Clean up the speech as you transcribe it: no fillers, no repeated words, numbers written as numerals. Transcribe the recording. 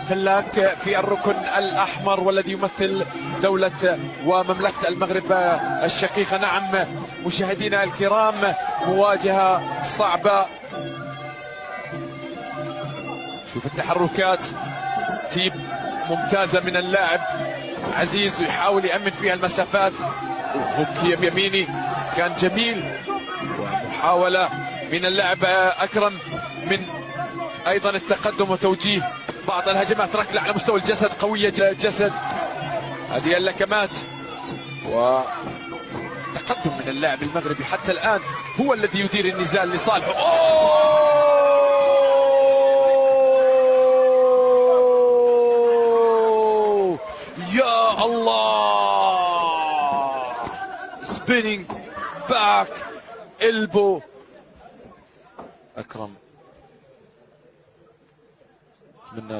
فلاك في الركن الأحمر والذي يمثل دولة ومملكة المغرب الشقيقة. نعم مشاهدينا الكرام، مواجهة صعبة. شوف التحركات، تيب ممتازة من اللاعب عزيز ويحاول يأمن فيها المسافات. هوك يميني كان جميل، ومحاولة من اللاعب أكرم من أيضا التقدم وتوجيه بعض الهجمات. ركلة على مستوى الجسد، قوية الجسد، هذه اللكمات وتقدم من اللاعب المغربي حتى الآن هو الذي يدير النزال لصالحه. أوه يا الله، سبينينج باك إلبو. أكرم